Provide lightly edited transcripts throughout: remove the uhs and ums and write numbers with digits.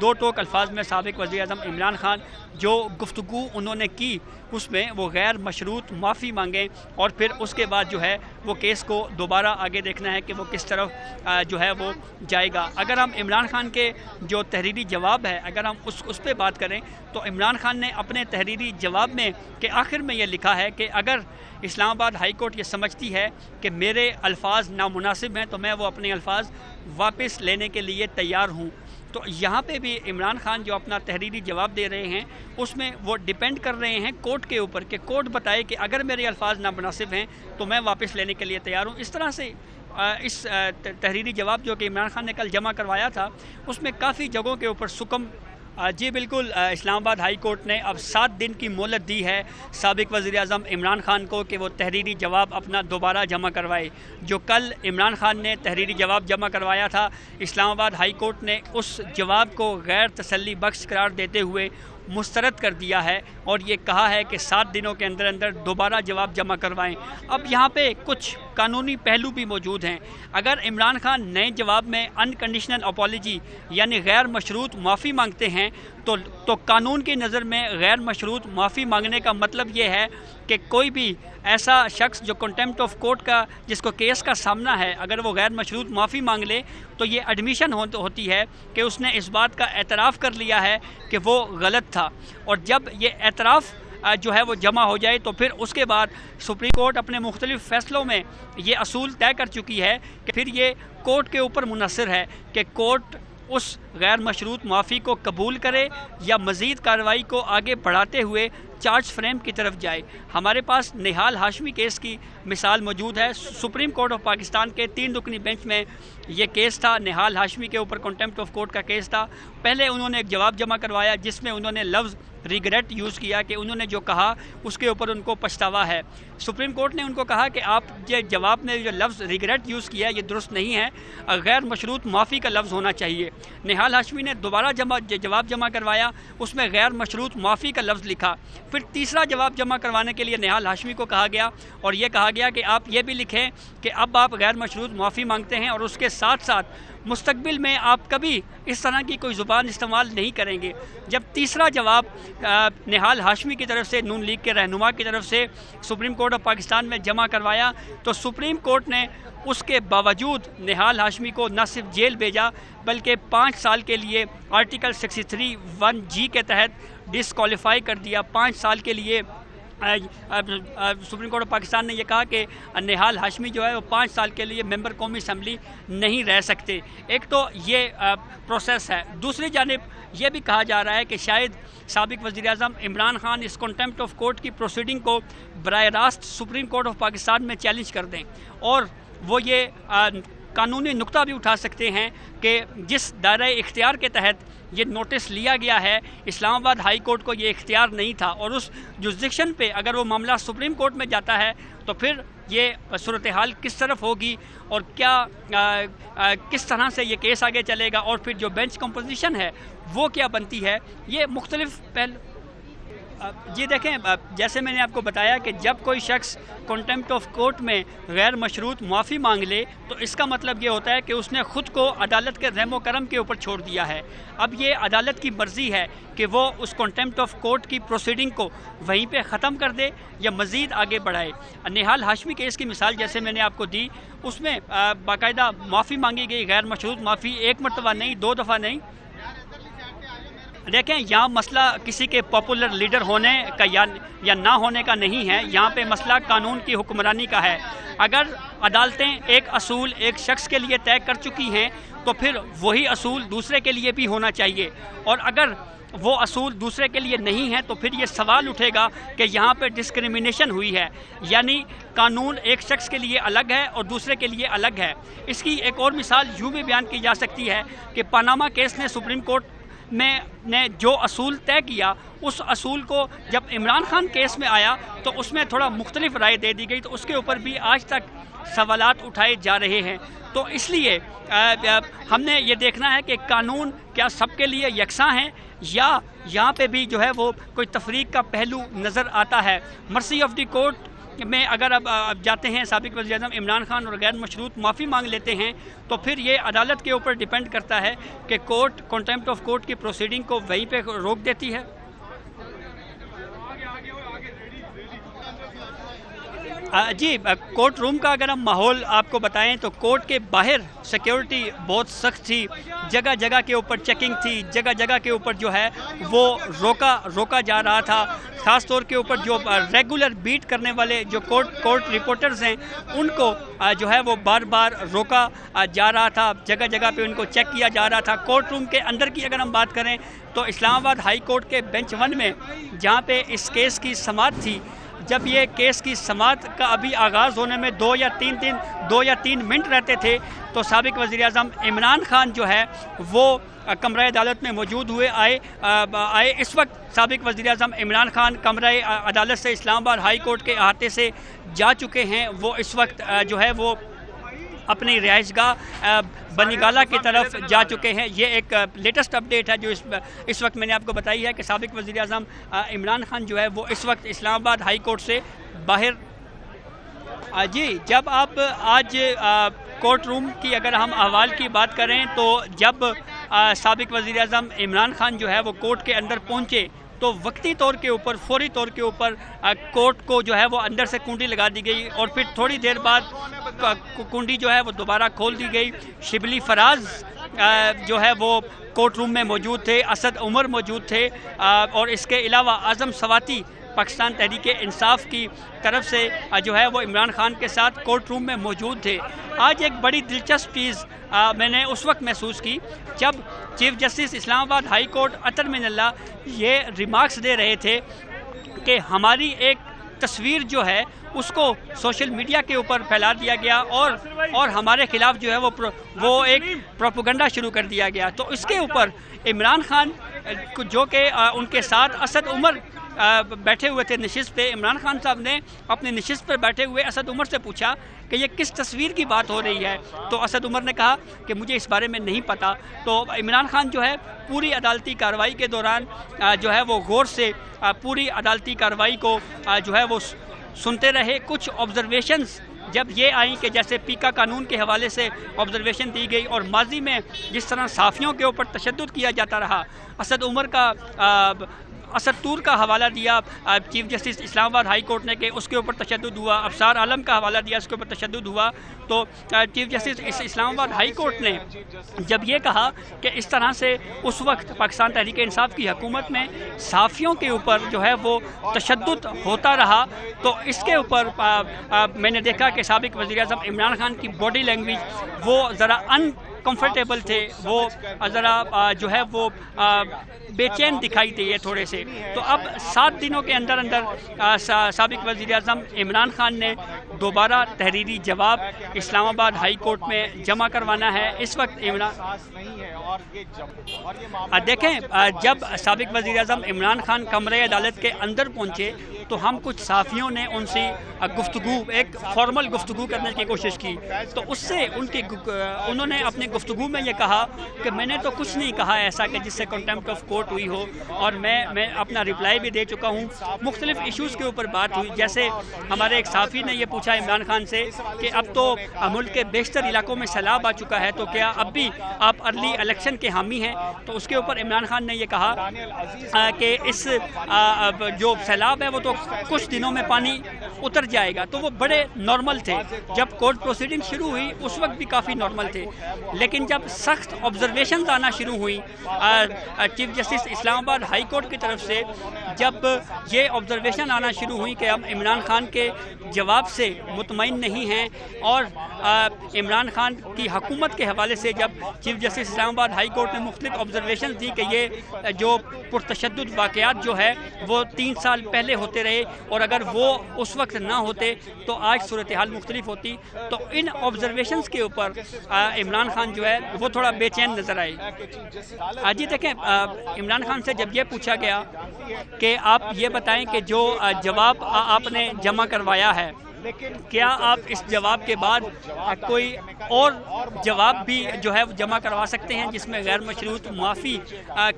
دو ٹوک الفاظ میں سابق وزیر اعظم عمران خان جو گفتگو انہوں نے کی اس میں وہ غیر مشروط معافی مانگیں اور پھر اس کے بعد جو ہے وہ کیس کو دوبارہ آگے دیکھنا ہے کہ وہ کس طرف جو ہے وہ جائے گا۔ اگر ہم عمران خان کے جو تحریری جواب ہے اگر ہم اس پہ بات کریں تو عمران خان نے اپنے تحریری جواب میں کہ آخر میں یہ لکھا ہے کہ اگر اسلام آباد ہائی کورٹ یہ سمجھتی ہے کہ میرے الفاظ نامناسب ہیں تو میں وہ اپنے الفاظ واپس لینے کے لیے تیار ہوں۔ تو یہاں پہ بھی عمران خان جو اپنا تحریری جواب دے رہے ہیں اس میں وہ ڈیپینڈ کر رہے ہیں کورٹ کے اوپر کہ کورٹ بتائے کہ اگر میرے الفاظ نامناسب ہیں تو میں واپس لینے کے لیے تیار ہوں۔ اس طرح سے اس تحریری جواب جو کہ عمران خان نے کل جمع کروایا تھا اس میں کافی جگہوں کے اوپر سکم جی بالکل اسلام آباد ہائی کورٹ نے اب 7 دن کی مہلت دی ہے سابق وزیر اعظم عمران خان کو کہ وہ تحریری جواب اپنا دوبارہ جمع کروائے۔ جو کل عمران خان نے تحریری جواب جمع کروایا تھا اسلام آباد ہائی کورٹ نے اس جواب کو غیر تسلی بخش قرار دیتے ہوئے مسترد کر دیا ہے اور یہ کہا ہے کہ 7 دنوں کے اندر اندر دوبارہ جواب جمع کروائیں۔ اب یہاں پہ کچھ قانونی پہلو بھی موجود ہیں۔ اگر عمران خان نئے جواب میں انکنڈیشنل اپالوجی یعنی غیر مشروط معافی مانگتے ہیں تو قانون کی نظر میں غیر مشروط معافی مانگنے کا مطلب یہ ہے کہ کوئی بھی ایسا شخص جو کنٹیمپٹ آف کورٹ کا جس کو کیس کا سامنا ہے اگر وہ غیر مشروط معافی مانگ لے تو یہ ایڈمیشن ہوتی ہے کہ اس نے اس بات کا اعتراف کر لیا ہے کہ وہ غلط تھا، اور جب یہ اعتراف جو ہے وہ جمع ہو جائے تو پھر اس کے بعد سپریم کورٹ اپنے مختلف فیصلوں میں یہ اصول طے کر چکی ہے کہ پھر یہ کورٹ کے اوپر منحصر ہے کہ کورٹ اس غیر مشروط معافی کو قبول کرے یا مزید کارروائی کو آگے بڑھاتے ہوئے چارج فریم کی طرف جائے۔ ہمارے پاس نہال ہاشمی کیس کی مثال موجود ہے۔ سپریم کورٹ آف پاکستان کے 3 رکنی بینچ میں یہ کیس تھا، نہال ہاشمی کے اوپر کنٹیمپٹ آف کورٹ کا کیس تھا۔ پہلے انہوں نے ایک جواب جمع کروایا جس میں انہوں نے لفظ ریگریٹ یوز کیا کہ انہوں نے جو کہا اس کے اوپر ان کو پچھتاوا ہے۔ سپریم کورٹ نے ان کو کہا کہ آپ یہ جواب میں جو لفظ ریگریٹ یوز کیا یہ درست نہیں ہے، غیر مشروط معافی کا لفظ ہونا چاہیے۔ نہال ہاشمی نے دوبارہ جواب جمع کروایا، اس میں غیر مشروط معافی کا لفظ لکھا۔ پھر تیسرا جواب جمع کروانے کے لیے نہال ہاشمی کو کہا گیا اور یہ کہا گیا کہ آپ یہ بھی لکھیں کہ اب آپ غیر مشروط معافی مانگتے ہیں اور اس کے ساتھ ساتھ مستقبل میں آپ کبھی اس طرح کی کوئی زبان استعمال نہیں کریں گے۔ جب تیسرا جواب نہال ہاشمی کی طرف سے نون لیگ کے رہنما کی طرف سے سپریم کورٹ آف پاکستان میں جمع کروایا تو سپریم کورٹ نے اس کے باوجود نہال ہاشمی کو نہ صرف جیل بھیجا بلکہ 5 سال کے لیے آرٹیکل 63(1)(g) کے تحت ڈسکوالیفائی کر دیا۔ 5 سال کے لیے سپریم کورٹ آف پاکستان نے یہ کہا کہ نہال ہاشمی جو ہے وہ 5 سال کے لیے ممبر قومی اسمبلی نہیں رہ سکتے۔ ایک تو یہ پروسیس ہے، دوسری جانب یہ بھی کہا جا رہا ہے کہ شاید سابق وزیر اعظم عمران خان اس کنٹیمپٹ آف کورٹ کی پروسیڈنگ کو براہ راست سپریم کورٹ آف پاکستان میں چیلنج کر دیں اور وہ یہ قانونی نقطہ بھی اٹھا سکتے ہیں کہ جس دائرہ اختیار کے تحت یہ نوٹس لیا گیا ہے اسلام آباد ہائی کورٹ کو یہ اختیار نہیں تھا، اور اس جوزڈکشن پہ اگر وہ معاملہ سپریم کورٹ میں جاتا ہے تو پھر یہ صورتحال کس طرف ہوگی اور کیا کس طرح سے یہ کیس آگے چلے گا، اور پھر جو بینچ کمپوزیشن ہے وہ کیا بنتی ہے، یہ مختلف جی دیکھیں جیسے میں نے آپ کو بتایا کہ جب کوئی شخص کنٹیمپٹ آف کورٹ میں غیر مشروط معافی مانگ لے تو اس کا مطلب یہ ہوتا ہے کہ اس نے خود کو عدالت کے رحم و کرم کے اوپر چھوڑ دیا ہے۔ اب یہ عدالت کی مرضی ہے کہ وہ اس کنٹیمپٹ آف کورٹ کی پروسیڈنگ کو وہیں پہ ختم کر دے یا مزید آگے بڑھائے۔ نہال ہاشمی کیس کی مثال جیسے میں نے آپ کو دی اس میں باقاعدہ معافی مانگی گئی، غیر مشروط معافی 1 مرتبہ نہیں 2 دفعہ نہیں۔ دیکھیں یہاں مسئلہ کسی کے پاپولر لیڈر ہونے کا یا نہ ہونے کا نہیں ہے، یہاں پہ مسئلہ قانون کی حکمرانی کا ہے۔ اگر عدالتیں ایک اصول ایک شخص کے لیے طے کر چکی ہیں تو پھر وہی اصول دوسرے کے لیے بھی ہونا چاہیے، اور اگر وہ اصول دوسرے کے لیے نہیں ہیں تو پھر یہ سوال اٹھے گا کہ یہاں پہ ڈسکریمنیشن ہوئی ہے، یعنی قانون ایک شخص کے لیے الگ ہے اور دوسرے کے لیے الگ ہے۔ اس کی ایک اور مثال یوں بھی بیان کی جا سکتی ہے کہ پاناما کیس نے سپریم کورٹ نے جو اصول طے کیا اس اصول کو جب عمران خان کیس میں آیا تو اس میں تھوڑا مختلف رائے دے دی گئی، تو اس کے اوپر بھی آج تک سوالات اٹھائے جا رہے ہیں۔ تو اس لیے ہم نے یہ دیکھنا ہے کہ قانون کیا سب کے لیے یکساں ہیں یا یہاں پہ بھی جو ہے وہ کوئی تفریق کا پہلو نظر آتا ہے۔ مرسی آف دی کورٹ میں اگر اب جاتے ہیں سابق وزیر اعظم عمران خان اور غیر مشروط معافی مانگ لیتے ہیں تو پھر یہ عدالت کے اوپر ڈیپینڈ کرتا ہے کہ کورٹ کنٹیمپٹ آف کورٹ کی پروسیڈنگ کو وہیں پہ روک دیتی ہے۔ جی، کورٹ روم کا اگر ہم ماحول آپ کو بتائیں تو کورٹ کے باہر سیکیورٹی بہت سخت تھی، جگہ جگہ کے اوپر چیکنگ تھی، جگہ جگہ کے اوپر جو ہے وہ روکا جا رہا تھا، خاص طور کے اوپر جو ریگولر بیٹ کرنے والے جو کورٹ رپورٹرز ہیں ان کو جو ہے وہ بار بار روکا جا رہا تھا، جگہ جگہ پہ ان کو چیک کیا جا رہا تھا۔ کورٹ روم کے اندر کی اگر ہم بات کریں تو اسلام آباد ہائی کورٹ کے بینچ 1 میں جہاں پہ اس کیس کی سماعت تھی، جب یہ کیس کی سماعت کا ابھی آغاز ہونے میں 2 یا 3 منٹ رہتے تھے تو سابق وزیر اعظم عمران خان جو ہے وہ کمرہ عدالت میں موجود آئے۔ اس وقت سابق وزیر اعظم عمران خان کمرہ عدالت سے اسلام آباد ہائی کورٹ کے احاطے سے جا چکے ہیں۔ وہ اس وقت جو ہے وہ اپنی رہائش گاہ بنی گالہ کی طرف جا چکے ہیں۔ یہ ایک لیٹسٹ اپڈیٹ ہے جو اس وقت میں نے آپ کو بتائی ہے کہ سابق وزیر اعظم عمران خان جو ہے وہ اس وقت اسلام آباد ہائی کورٹ سے باہر۔ جی، جب آپ آج کورٹ روم کی اگر ہم احوال کی بات کریں تو جب سابق وزیر اعظم عمران خان جو ہے وہ کورٹ کے اندر پہنچے تو وقتی طور کے اوپر فوری طور کے اوپر کورٹ کو جو ہے وہ اندر سے کنڈی لگا دی گئی اور پھر تھوڑی دیر بعد کنڈی جو ہے وہ دوبارہ کھول دی گئی۔ شبلی فراز جو ہے وہ کورٹ روم میں موجود تھے، اسد عمر موجود تھے اور اس کے علاوہ اعظم سواتی پاکستان تحریک انصاف کی طرف سے جو ہے وہ عمران خان کے ساتھ کورٹ روم میں موجود تھے۔ آج ایک بڑی دلچسپ چیز میں نے اس وقت محسوس کی جب چیف جسٹس اسلام آباد ہائی کورٹ اطہر من اللہ یہ ریمارکس دے رہے تھے کہ ہماری ایک تصویر جو ہے اس کو سوشل میڈیا کے اوپر پھیلا دیا گیا اور ہمارے خلاف جو ہے وہ ایک پروپیگنڈا شروع کر دیا گیا۔ تو اس کے اوپر عمران خان جو کہ ان کے ساتھ اسد عمر بیٹھے ہوئے تھے نشست پہ، عمران خان صاحب نے اپنے نشست پر بیٹھے ہوئے اسد عمر سے پوچھا کہ یہ کس تصویر کی بات ہو رہی ہے، تو اسد عمر نے کہا کہ مجھے اس بارے میں نہیں پتہ۔ تو عمران خان جو ہے پوری عدالتی کارروائی کے دوران جو ہے وہ غور سے پوری عدالتی کارروائی کو جو ہے وہ سنتے رہے۔ کچھ آبزرویشنز جب یہ آئیں کہ جیسے پیکا قانون کے حوالے سے آبزرویشن دی گئی اور ماضی میں جس طرح صحافیوں کے اوپر تشدد کیا جاتا رہا، اسد عمر کا اسد طور کا حوالہ دیا چیف جسٹس اسلام آباد ہائی کورٹ نے کہ اس کے اوپر تشدد ہوا، ابصار عالم کا حوالہ دیا اس کے اوپر تشدد ہوا، تو چیف جسٹس اسلام آباد ہائی کورٹ نے جب یہ کہا کہ اس طرح سے اس وقت پاکستان تحریک انصاف کی حکومت میں صحافیوں کے اوپر جو ہے وہ تشدد ہوتا رہا، تو اس کے اوپر میں نے دیکھا کہ سابق وزیر اعظم عمران خان کی باڈی لینگویج وہ ذرا کمفرٹیبل تھے، وہ ذرا جو ہے وہ بے چین دکھائی دیے تھوڑے سے۔ تو اب 7 دنوں کے اندر سابق وزیر اعظم عمران خان نے دوبارہ تحریری جواب اسلام آباد ہائی کورٹ میں جمع کروانا ہے۔ اس وقت دیکھیں جب سابق وزیر اعظم عمران خان کمرہ عدالت کے اندر پہنچے تو ہم کچھ صحافیوں نے ان سے ایک فارمل گفتگو کرنے کی کوشش کی، تو اس سے انہوں نے اپنی گفتگو میں یہ کہا کہ میں نے تو کچھ نہیں کہا ایسا کہ جس سے کنٹیمپٹ آف کورٹ ہوئی ہو، اور میں اپنا رپلائی بھی دے چکا ہوں۔ مختلف ایشوز کے اوپر بات ہوئی، جیسے ہمارے ایک صحافی نے یہ پوچھا عمران خان سے کہ اب تو ملک کے بیشتر علاقوں میں سیلاب آ چکا ہے، تو کیا اب بھی آپ ارلی الیکشن کے حامی ہیں؟ تو اس کے اوپر عمران خان نے یہ کہا کہ اس جو سیلاب ہے وہ تو کچھ دنوں میں پانی اتر جائے گا، تو وہ بڑے نارمل تھے۔ جب کورٹ پروسیڈنگ شروع ہوئی اس وقت بھی کافی نارمل تھے، لیکن جب سخت آبزرویشنز آنا شروع ہوئی چیف جسٹس اسلام آباد ہائی کورٹ کی طرف سے، جب یہ آبزرویشن آنا شروع ہوئی کہ ہم عمران خان کے جواب سے مطمئن نہیں ہیں، اور عمران خان کی حکومت کے حوالے سے جب چیف جسٹس اسلام آباد ہائی کورٹ نے مختلف آبزرویشن دی کہ یہ جو پرتشدد واقعات جو ہے وہ 3 سال پہلے ہوتے رہے، اور اگر وہ اس وقت نہ ہوتے تو آج صورتحال مختلف ہوتی، تو ان آبزرویشنز کے اوپر عمران خان جو ہے وہ تھوڑا بے چین نظر آئی۔ جی دیکھیں عمران خان سے جب یہ پوچھا گیا کہ آپ یہ بتائیں کہ جو جواب آپ نے جمع کروایا ہے کیا آپ اس جواب کے بعد کوئی اور جواب بھی جو ہے جمع کروا سکتے ہیں جس میں غیر مشروط معافی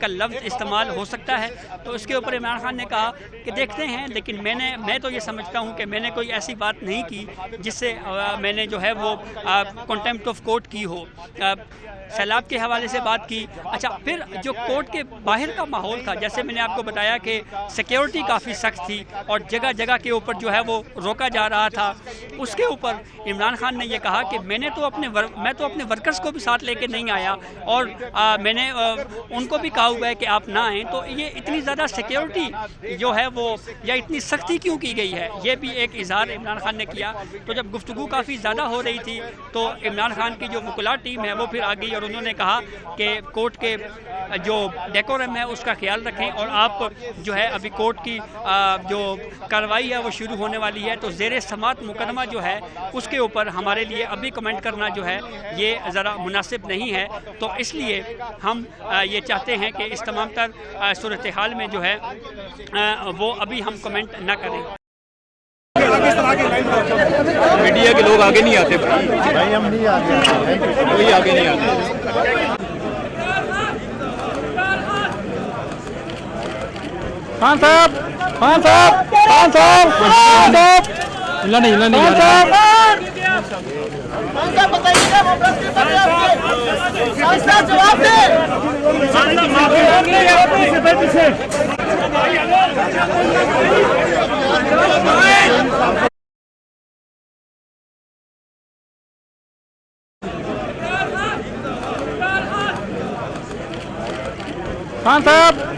کا لفظ استعمال ہو سکتا ہے؟ تو اس کے اوپر عمران خان نے کہا کہ دیکھتے ہیں، لیکن میں تو یہ سمجھتا ہوں کہ میں نے کوئی ایسی بات نہیں کی جس سے میں نے جو ہے وہ کنٹمپٹ آف کورٹ کی ہو۔ سیلاب کے حوالے سے بات کی۔ اچھا، پھر جو کورٹ کے باہر کا ماحول تھا، جیسے میں نے آپ کو بتایا کہ سیکیورٹی کافی سخت تھی اور جگہ جگہ کے اوپر جو ہے وہ روکا جا رہا تھا، اس کے اوپر عمران خان نے یہ کہا کہ میں تو اپنے ورکرز کو بھی ساتھ لے کے نہیں آیا اور میں نے ان کو بھی کہا ہوا ہے کہ آپ نہ آئیں۔ تو یہ اتنی زیادہ سیکیورٹی جو ہے وہ یا اتنی سختی کیوں کی گئی ہے، یہ بھی ایک اظہار عمران خان نے کیا۔ تو جب گفتگو کافی زیادہ ہو رہی تھی تو عمران خان کی جو وکلاء ٹیم ہے وہ پھر آ گئی اور انہوں نے کہا کہ کورٹ کے جو ڈیکورم ہے اس کا خیال رکھیں اور آپ جو ہے ابھی کورٹ کی جو کارروائی ہے وہ شروع ہونے والی ہے، تو زیر سماعت مقدمہ جو ہے اس کے اوپر ہمارے لیے ابھی کمنٹ کرنا جو ہے یہ ذرا مناسب نہیں ہے۔ تو اس لیے ہم یہ چاہتے ہیں کہ اس تمام تر صورتحال میں جو ہے وہ ابھی ہم کمنٹ نہ کریں۔ میڈیا کے لوگ آگے نہیں آتے بھائی، ہم نہیں آتے، کوئی آگے نہیں آتے۔ خان صاحب، خان صاحب، خان صاحب، خان صاحب، ہلا نہیں، ہلا نہیں، خان صاحب، جواب دے۔ خان صاحب